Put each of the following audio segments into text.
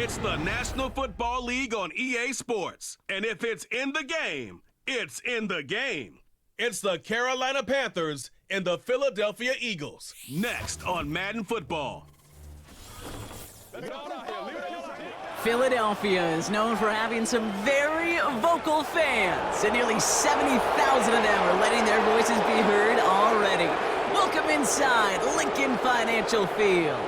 It's the National Football League on EA Sports. And if it's in the game, it's in the game. It's the Carolina Panthers and the Philadelphia Eagles. Next on Madden Football. Philadelphia is known for having some very vocal fans, and nearly 70,000 of them are letting their voices be heard already. Welcome inside Lincoln Financial Field.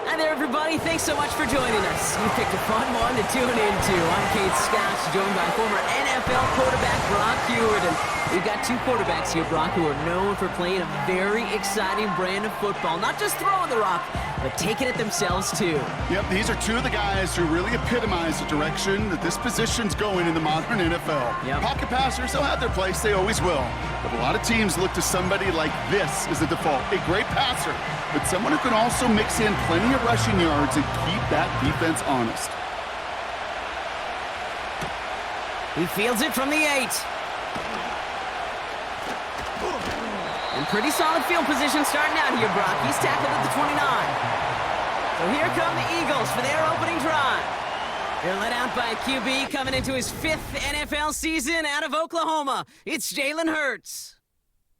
Hi there, everybody. Thanks so much for joining us. You picked a fun one to tune into. I'm Kate Scott, joined by former NFL quarterback Brock Hewitt. And we've got two quarterbacks here, Brock, who are known for playing a very exciting brand of football. Not just throwing the rock, but taking it themselves, too. Yep, these are two of the guys who really epitomize the direction that this position's going in the modern NFL. Yep. Pocket passers, they'll have their place. They always will. But a lot of teams look to somebody like this as the default. A great passer, but someone who can also mix in plenty of rushing yards and keep that defense honest. He fields it from the 8. And pretty solid field position starting out here, Brock. He's tackled at the 29. So here come the Eagles for their opening drive. They're led out by a QB coming into his 5th NFL season out of Oklahoma. It's Jalen Hurts.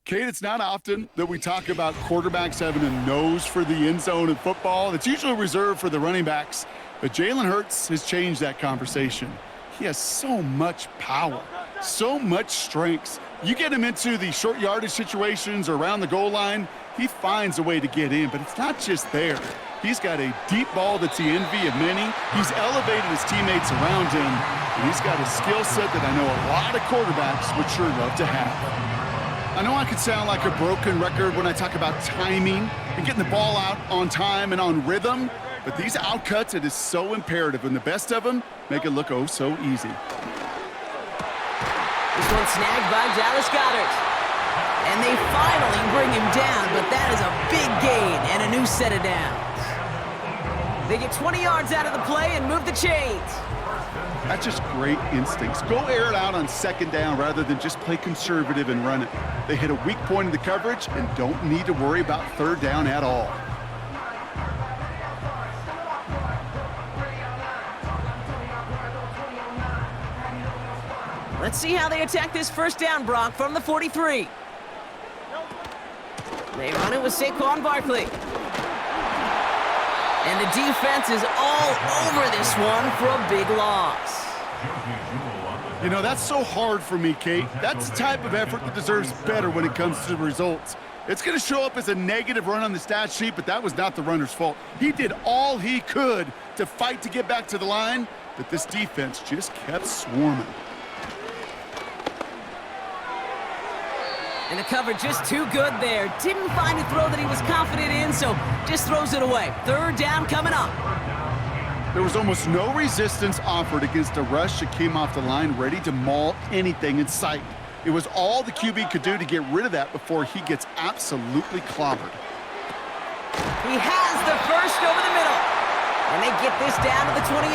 Kate, it's not often that we talk about quarterbacks having a nose for the end zone in football. It's usually reserved for the running backs. But Jalen Hurts has changed that conversation. He has so much power, so much strength. You get him into the short yardage situations or around the goal line, he finds a way to get in. But it's not just there. He's got a deep ball that's the envy of many. He's elevated his teammates around him. And he's got a skill set that I know a lot of quarterbacks would sure love to have. I know I could sound like a broken record when I talk about timing and getting the ball out on time and on rhythm, but these outcuts, it is so imperative, and the best of them make it look oh so easy. This one snagged by Dallas Goedert. And they finally bring him down, but that is a big gain and a new set of downs. They get 20 yards out of the play and move the chains. That's just great instincts. Go air it out on second down rather than just play conservative and run it. They hit a weak point in the coverage and don't need to worry about third down at all. Let's see how they attack this first down, Brock, from the 43. They run it with Saquon Barkley. And the defense is all over this one for a big loss. You know, that's so hard for me, Kate. That's the type of effort that deserves better when it comes to the results. It's going to show up as a negative run on the stat sheet, but that was not the runner's fault. He did all he could to fight to get back to the line, but this defense just kept swarming. And the cover just too good there. Didn't find a throw that he was confident in, so just throws it away. Third down coming up. There was almost no resistance offered against a rush that came off the line ready to maul anything in sight. It was all the QB could do to get rid of that before he gets absolutely clobbered. He has the first over the middle. And they get this down to the 28.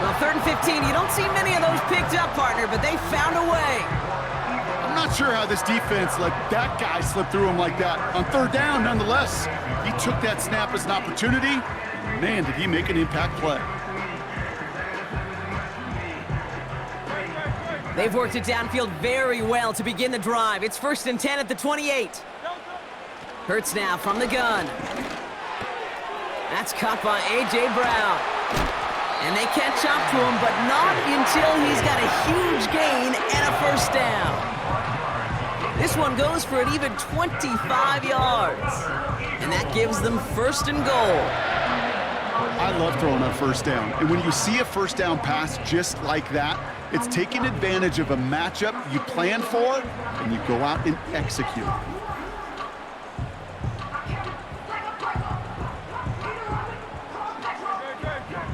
Well, 3rd and 15, you don't see many of those picked up, partner, but they found a way. I'm not sure how this defense let that guy slip through him like that. On third down, nonetheless, he took that snap as an opportunity. Man, did he make an impact play. They've worked it downfield very well to begin the drive. It's 1st and 10 at the 28. Hurts now from the gun. That's caught by A.J. Brown. And they catch up to him, but not until he's got a huge gain and a first down. This one goes for an even 25 yards. And that gives them 1st and goal. I love throwing on first down. And when you see a first down pass just like that, it's taking advantage of a matchup you plan for, and you go out and execute.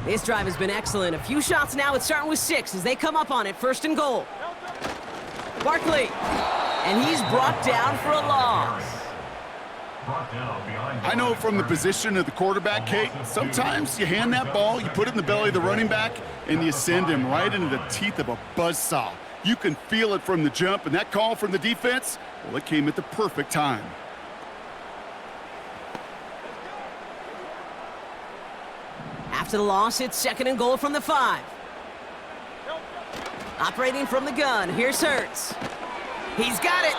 This drive has been excellent. A few shots now. It's starting with 6 as they come up on it. 1st and goal. Barkley. And he's brought down for a loss. I know from the position of the quarterback, Kate, sometimes you hand that ball, you put it in the belly of the running back, and you send him right into the teeth of a buzzsaw. You can feel it from the jump, and that call from the defense, well, it came at the perfect time. After the loss, it's 2nd and goal from the 5. Operating from the gun, here's Hurts. He's got it.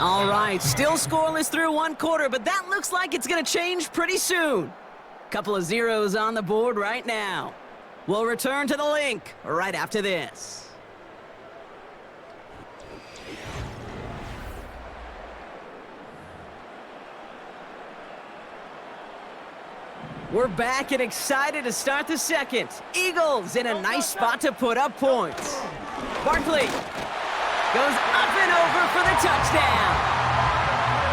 All right, still scoreless through 1 quarter, but that looks like it's going to change pretty soon. Couple of zeros on the board right now. We'll return to the link right after this. We're back and excited to start the second. Eagles in a nice spot to put up points. Barkley goes up and over for the touchdown.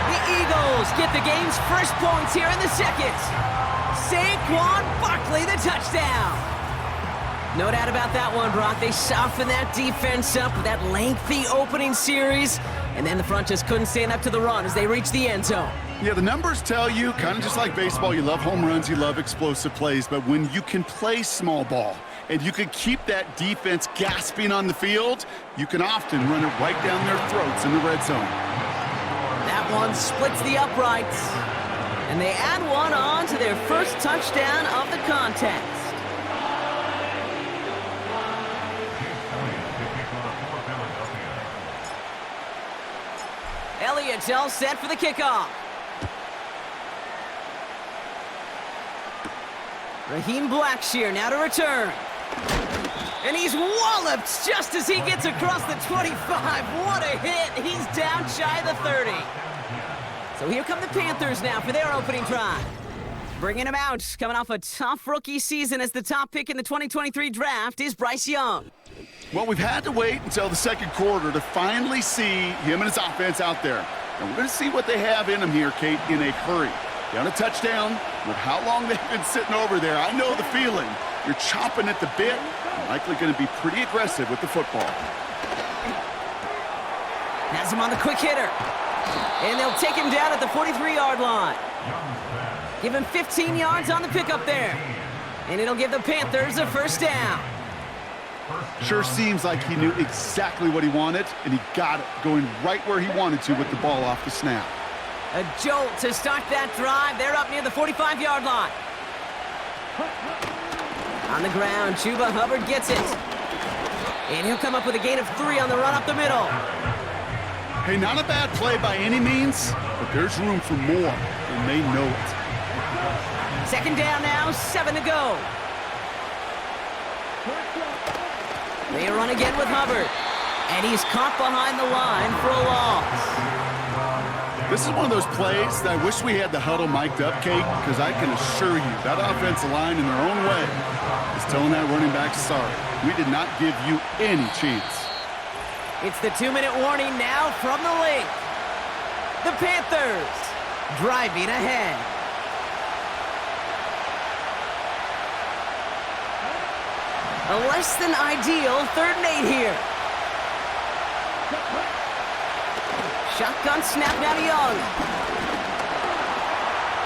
The Eagles get the game's first points here in the second. Saquon Barkley, the touchdown. No doubt about that one, Brock. They softened that defense up with that lengthy opening series, and then the front just couldn't stand up to the run as they reached the end zone. Yeah, the numbers tell you, kind of just like baseball, you love home runs, you love explosive plays, but when you can play small ball and you can keep that defense gasping on the field, you can often run it right down their throats in the red zone. That one splits the uprights, and they add one on to their first touchdown of the contest. Elliott's all set for the kickoff. Raheem Blackshear now to return. And he's walloped just as he gets across the 25. What a hit. He's down shy of the 30. So here come the Panthers now for their opening drive. Bringing him out, coming off a tough rookie season as the top pick in the 2023 draft is Bryce Young. Well, we've had to wait until the second quarter to finally see him and his offense out there. And we're going to see what they have in them here, Kate, in a hurry. Down a touchdown, with how long they've been sitting over there, I know the feeling. You're chomping at the bit, and likely going to be pretty aggressive with the football. Has him on the quick hitter. And they'll take him down at the 43-yard line. Give him 15 yards on the pickup there. And it'll give the Panthers a first down. Sure seems like he knew exactly what he wanted, and he got it, going right where he wanted to with the ball off the snap. A jolt to start that drive. They're up near the 45-yard line. On the ground, Chuba Hubbard gets it. And he'll come up with a gain of 3 on the run up the middle. Hey, not a bad play by any means, but there's room for more, and they know it. Second down now, 7 to go. They run again with Hubbard. And he's caught behind the line for a loss. This is one of those plays that I wish we had the huddle mic'd up, Kate, because I can assure you that offensive line in their own way is telling that running back, sorry, we did not give you any chance. It's the 2-minute warning now from the link. The Panthers driving ahead. A less than ideal 3rd and 8 here. Shotgun snap now to Young.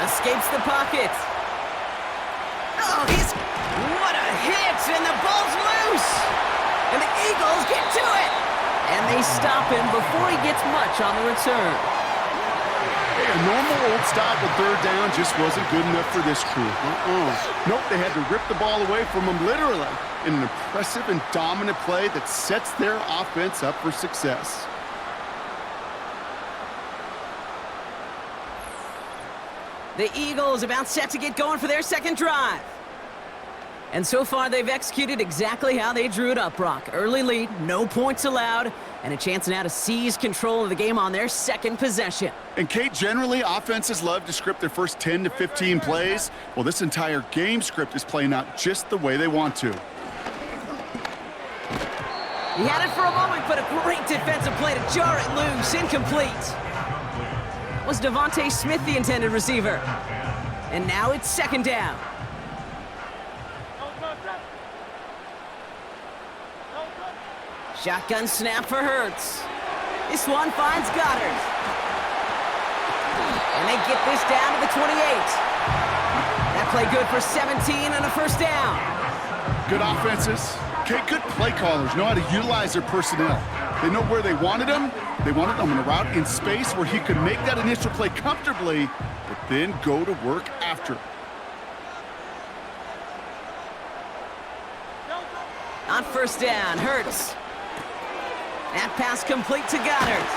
Escapes the pocket. Oh, what a hit, and the ball's loose. And the Eagles get to it. And they stop him before he gets much on the return. Hey, a normal old stop with 3rd down just wasn't good enough for this crew. Nope, they had to rip the ball away from him literally in an impressive and dominant play that sets their offense up for success. The Eagles about set to get going for their second drive. And so far, they've executed exactly how they drew it up, Brock. Early lead, no points allowed, and a chance now to seize control of the game on their second possession. And Kate, generally, offenses love to script their first 10 to 15 plays. Well, this entire game script is playing out just the way they want to. He had it for a moment, but a great defensive play to jar it loose. Incomplete. Was Devontae Smith the intended receiver? And now it's 2nd down. Shotgun snap for Hurts. This one finds Goddard. And they get this down to the 28. That play good for 17 and a first down. Good offenses. Okay, good play callers know how to utilize their personnel. They know where they wanted them, They wanted him on a route in space where he could make that initial play comfortably, but then go to work after. On first down, Hurts. That pass complete to Goddard.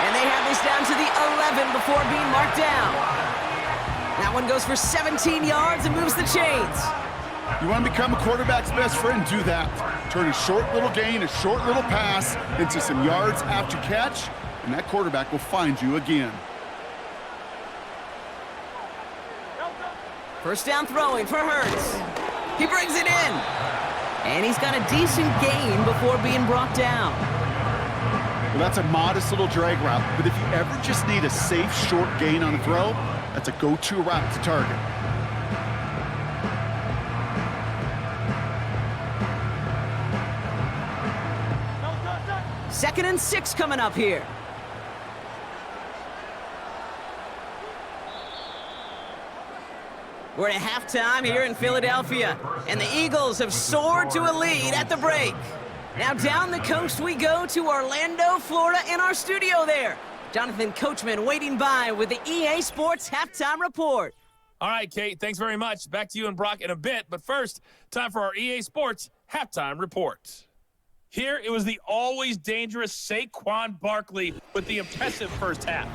And they have this down to the 11 before being marked down. That one goes for 17 yards and moves the chains. You want to become a quarterback's best friend? Do that. Turn a short little gain, a short little pass into some yards after catch, and that quarterback will find you again. First down throwing for Hurts. He brings it in. And he's got a decent gain before being brought down. Well, that's a modest little drag route, but if you ever just need a safe short gain on a throw, that's a go-to route to target. Second and 6 coming up here. We're at halftime here in Philadelphia, and the Eagles have soared to a lead at the break. Now down the coast we go to Orlando, Florida, in our studio there. Jonathan Coachman waiting by with the EA Sports Halftime Report. All right, Kate, thanks very much. Back to you and Brock in a bit, but first, time for our EA Sports Halftime Report. Here, it was the always dangerous Saquon Barkley with the impressive first half.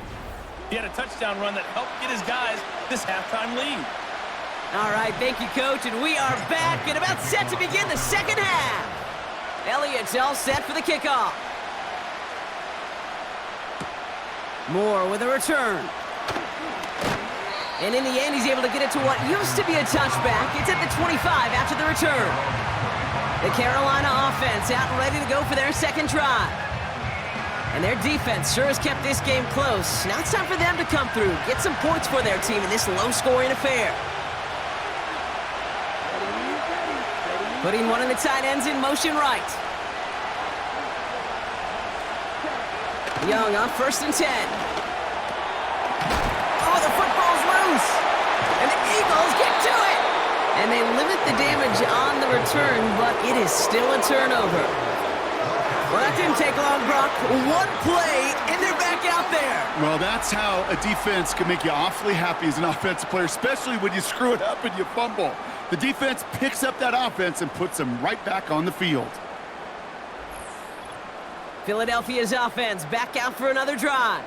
He had a touchdown run that helped get his guys this halftime lead. All right, thank you, Coach, and we are back and about set to begin the second half. Elliott's all set for the kickoff. Moore with a return. And in the end, he's able to get it to what used to be a touchback. It's at the 25 after the return. The Carolina offense out and ready to go for their second drive. And their defense sure has kept this game close. Now it's time for them to come through, get some points for their team in this low-scoring affair. Putting one of the tight ends in motion right. Young on first and 10. Oh, the football's loose. And the Eagles get to it. And they limit the damage on the return, but it is still a turnover. Well, that didn't take long, Brock. One play, and they're back out there. Well, that's how a defense can make you awfully happy as an offensive player, especially when you screw it up and you fumble. The defense picks up that offense and puts them right back on the field. Philadelphia's offense back out for another drive.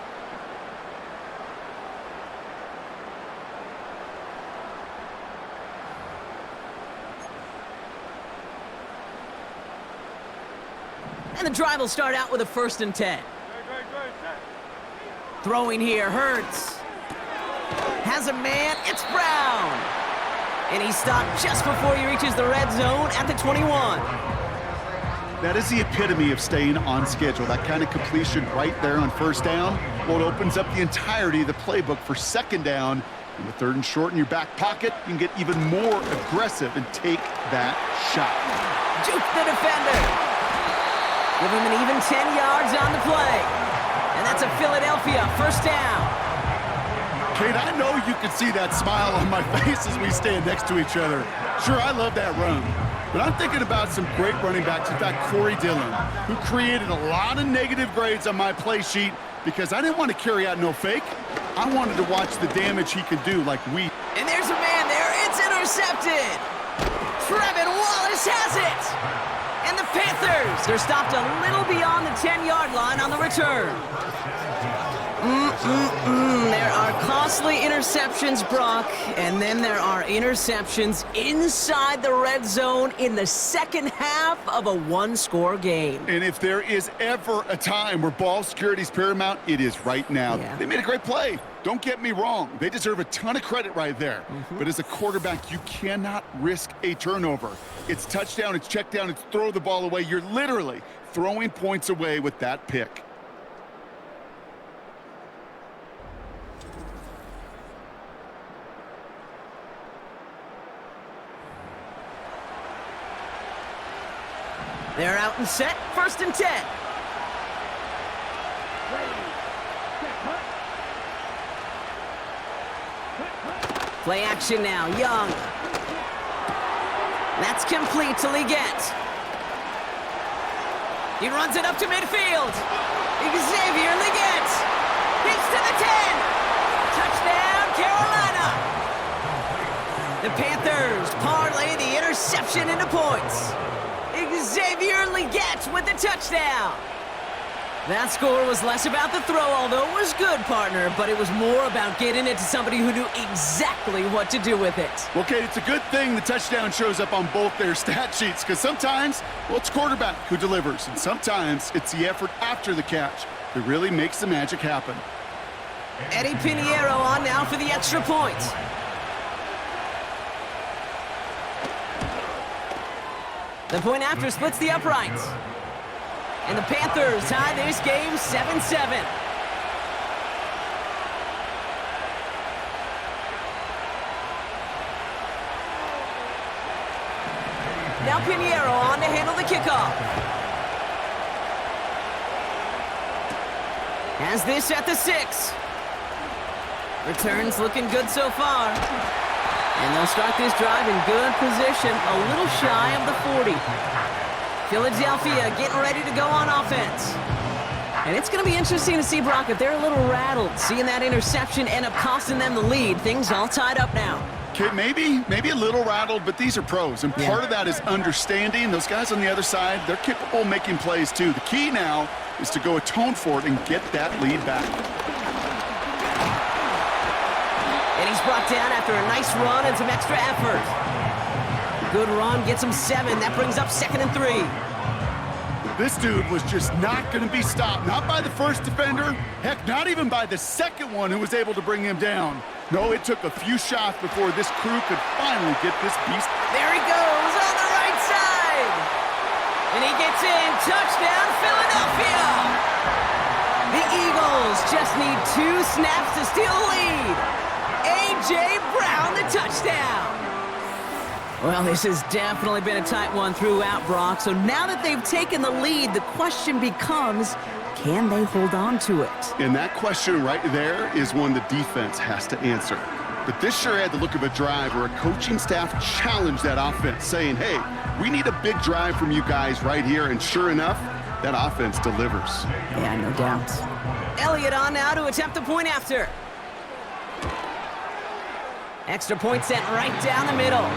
And the drive will start out with a first and 10. Throwing here, Hurts. Has a man, it's Brown. And he stopped just before he reaches the red zone at the 21. That is the epitome of staying on schedule. That kind of completion right there on first down. Well, it opens up the entirety of the playbook for second down. And with third and short in your back pocket, you can get even more aggressive and take that shot. Juke the defender. Give him an even 10 yards on the play. And that's a Philadelphia first down. Kate, I know you can see that smile on my face as we stand next to each other. Sure, I love that run. But I'm thinking about some great running backs. In fact, Corey Dillon, who created a lot of negative grades on my play sheet because I didn't want to carry out no fake. I wanted to watch the damage he could do like we. And there's a man there. It's intercepted. Trevin Wallace has it. And the Panthers, they're stopped a little beyond the 10-yard line on the return. There are costly interceptions, Brock, and then there are interceptions inside the red zone in the second half of a one-score game. And if there is ever a time where ball security is paramount, it is right now. Yeah. They made a great play. Don't get me wrong. They deserve a ton of credit right there. But as a quarterback, you cannot risk a turnover. It's touchdown, it's check down, it's throw the ball away. You're literally throwing points away with that pick. They're out and set, first and 10. Play action now, Young. That's complete to Leggett. He runs it up to midfield. Xavier Leggett. He's to the 10. Touchdown, Carolina. The Panthers parlay the interception into points. Xavier Leggett with the touchdown. That score was less about the throw, although it was good, partner, but it was more about getting it to somebody who knew exactly what to do with it. Okay, it's a good thing the touchdown shows up on both their stat sheets, because sometimes, well, it's quarterback who delivers, and sometimes it's the effort after the catch that really makes the magic happen. Eddie Pinheiro on now for the extra point. The point after splits the uprights. And the Panthers tie this game 7-7. Now Pinheiro on to handle the kickoff. Has this at the 6. Returns looking good so far. And they'll start this drive in good position, a little shy of the 40. Philadelphia getting ready to go on offense. And it's going to be interesting to see, Brock, if they're a little rattled, seeing that interception end up costing them the lead. Things all tied up now. Okay, maybe a little rattled, but these are pros, and part of that is understanding. Those guys on the other side, they're capable of making plays too. The key now is to go atone for it and get that lead back. And he's brought down after a nice run and some extra effort. Good run, gets him 7. That brings up 2nd and 3. This dude was just not going to be stopped. Not by the first defender. Heck, not even by the second one who was able to bring him down. No, it took a few shots before this crew could finally get this beast. There he goes on the right side. And he gets in. Touchdown, Philadelphia. The Eagles just need 2 snaps to steal the lead. A.J. Brown, the touchdown. Well, this has definitely been a tight one throughout, Brock. So now that they've taken the lead, the question becomes, can they hold on to it? And that question right there is one the defense has to answer. But this sure had the look of a drive where a coaching staff challenged that offense, saying, hey, we need a big drive from you guys right here. And sure enough, that offense delivers. Yeah, no doubt. Elliott on now to attempt the point after. Extra point sent right down the middle.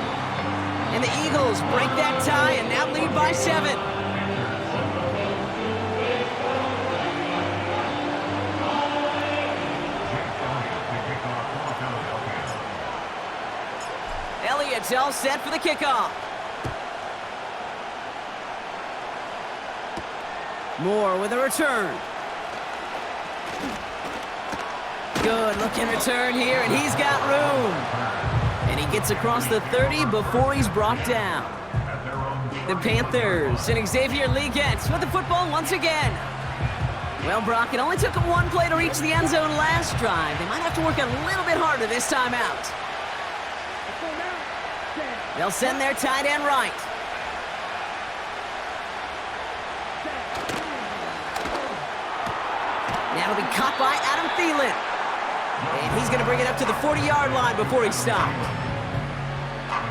And the Eagles break that tie and now lead by 7. Elliott's all set for the kickoff. Moore with a return. Good looking return here, and he's got room. And he gets across the 30 before he's brought down. The Panthers and Xavier Leggett with the football once again. Well, Brock, it only took them 1 play to reach the end zone last drive. They might have to work a little bit harder this time out. They'll send their tight end right. Now it'll be caught by Adam Thielen. And he's going to bring it up to the 40-yard line before he's stopped.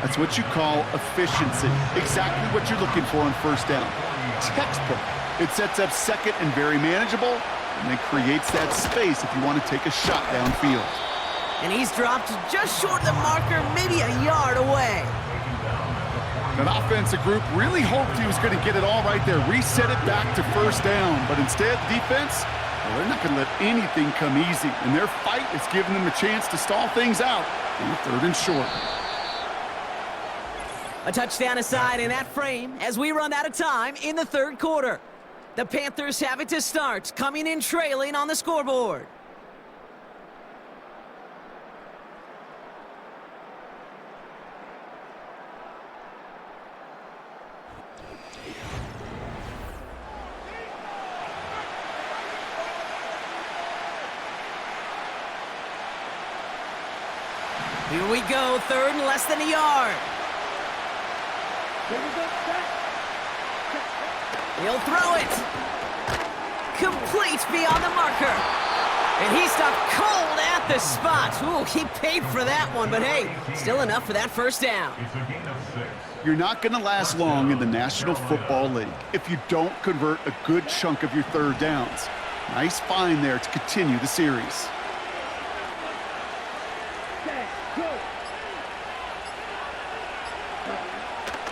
That's what you call efficiency. Exactly what you're looking for on first down. Textbook. It sets up second and very manageable, and then creates that space if you want to take a shot downfield. And he's dropped just short of the marker, maybe a yard away. That offensive group really hoped he was going to get it all right there, reset it back to first down. But instead, defense, well, they're not going to let anything come easy. And their fight is giving them a chance to stall things out in the 3rd and short. A touchdown aside in that frame as we run out of time in the 3rd quarter. The Panthers have it to start, coming in trailing on the scoreboard. Here we go, 3rd and less than a yard. He'll throw it. Complete beyond the marker. And he stopped cold at the spot. Ooh, he paid for that one, but hey, still enough for that first down. You're not going to last long in the National Football League if you don't convert a good chunk of your third downs. Nice find there to continue the series.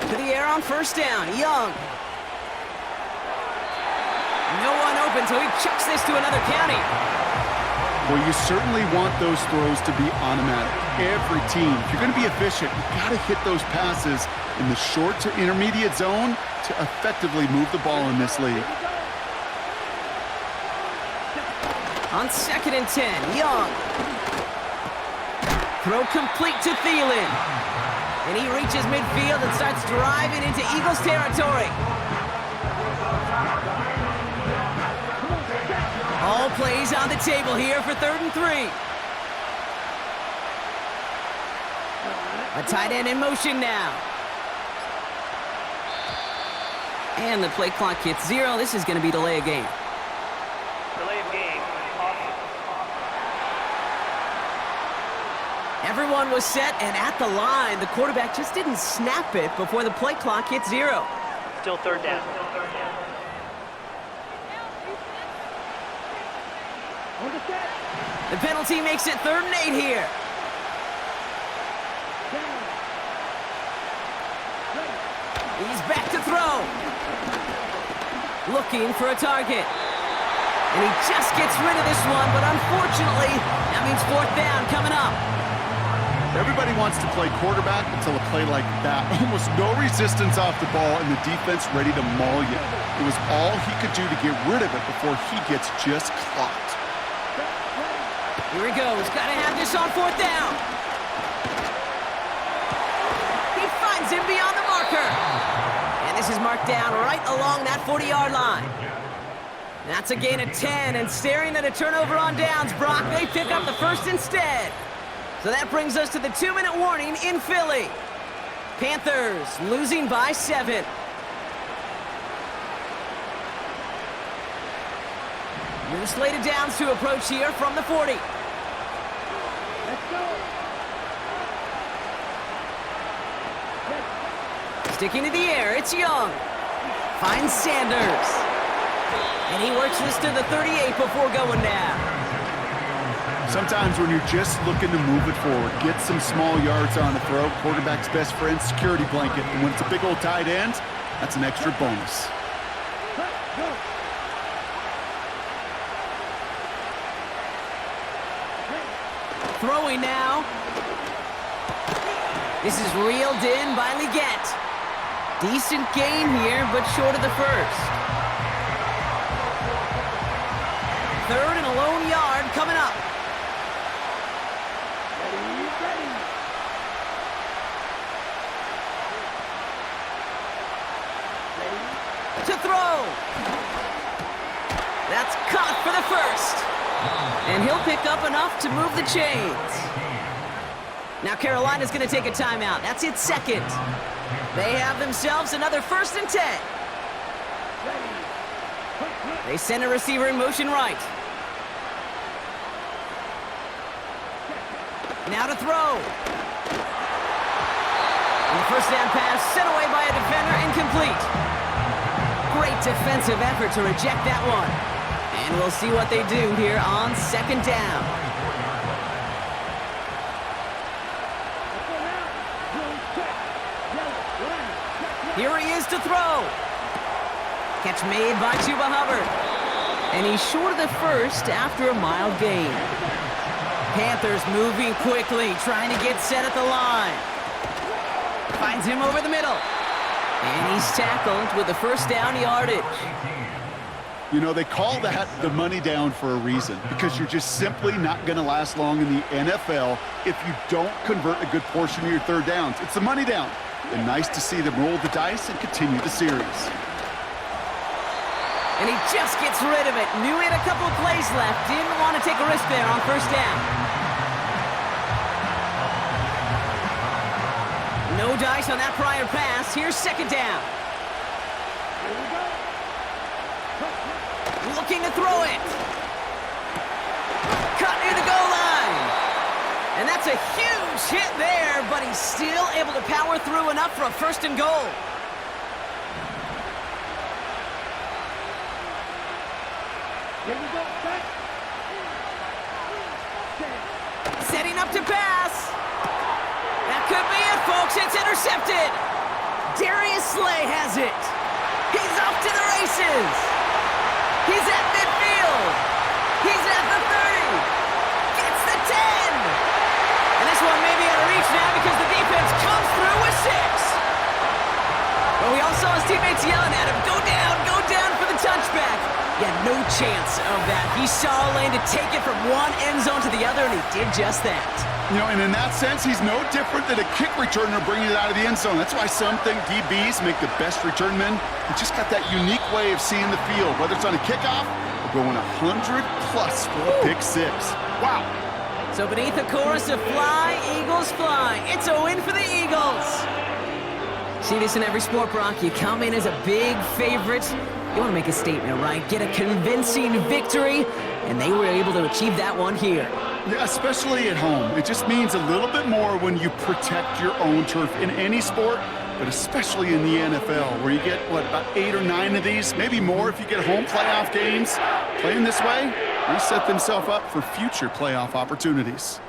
To the air on first down, Young. No one open, so he chucks this to another county. Well, you certainly want those throws to be automatic. Every team, if you're going to be efficient, you've got to hit those passes in the short to intermediate zone to effectively move the ball in this league. On 2nd and 10, Young. Throw complete to Thielen. And he reaches midfield and starts driving into Eagles territory. All plays on the table here for 3rd and 3. A tight end in motion now. And the play clock hits 0. This is going to be delay of game. Delay of game. Everyone was set and at the line. The quarterback just didn't snap it before the play clock hit 0. Still 3rd down. The penalty makes it 3rd and 8 here. He's back to throw. Looking for a target. And he just gets rid of this one, but unfortunately, that means 4th down coming up. Everybody wants to play quarterback until a play like that. Almost no resistance off the ball and the defense ready to maul you. It was all he could do to get rid of it before he gets just clocked. Here he goes. Got to have this on 4th down. He finds him beyond the marker. And this is marked down right along that 40-yard line. That's a gain of 10, and staring at a turnover on downs, Brock, they pick up the first instead. So that brings us to the 2-minute warning in Philly. Panthers losing by 7. New slated downs to approach here from the 40. Sticking to the air, it's Young. Finds Sanders. And he works this to the 38 before going down. Sometimes when you're just looking to move it forward, get some small yards on the throw, quarterback's best friend, security blanket. And when it's a big old tight end, that's an extra bonus. Throwing now. This is reeled in by Leggett. Decent gain here, but short of the first. 3rd and a lone yard coming up. To throw. That's caught for the first. And he'll pick up enough to move the chains. Now Carolina's going to take a timeout. That's its 2nd. They have themselves another 1st and 10. They send a receiver in motion right. Now to throw. And the first down pass sent away by a defender, incomplete. Great defensive effort to reject that one. And we'll see what they do here on 2nd down. Here he is to throw. Catch made by Chuba Hubbard. And he's short of the first after a mild gain. Panthers moving quickly, trying to get set at the line. Finds him over the middle. And he's tackled with the first down yardage. You know, they call that the money down for a reason, because you're just simply not going to last long in the NFL if you don't convert a good portion of your third downs. It's the money down. And nice to see them roll the dice and continue the series. And he just gets rid of it. Knew he had a couple of plays left. Didn't want to take a risk there on first down. No dice on that prior pass. Here's 2nd down. Looking to throw it. cut near the goal line. And that's a huge hit there, but he's still able to power through enough for a 1st and goal. Setting up to pass. That could be it, folks. It's intercepted. Darius Slay has it. He's off to the races. He's at midfield. He's at the 30. Gets the 10. And this one may be out of reach now because the defense comes through with 6. But we all saw his teammates yelling at him, go down for the touchback. Yeah, no chance of that. He saw a lane to take it from one end zone to the other, and he did just that. You know, and in that sense, he's no different than a kick returner bringing it out of the end zone. That's why some think DBs make the best return men. They just got that unique way of seeing the field, whether it's on a kickoff or going 100+ for a pick 6. Wow. So beneath a chorus of fly, Eagles fly. It's a win for the Eagles. See this in every sport, Brock. You come in as a big favorite. You want to make a statement, right? Get a convincing victory, and they were able to achieve that one here. Yeah, especially at home. It just means a little bit more when you protect your own turf in any sport, but especially in the NFL, where you get, about 8 or 9 of these, maybe more if you get home playoff games. Playing this way, they set themselves up for future playoff opportunities.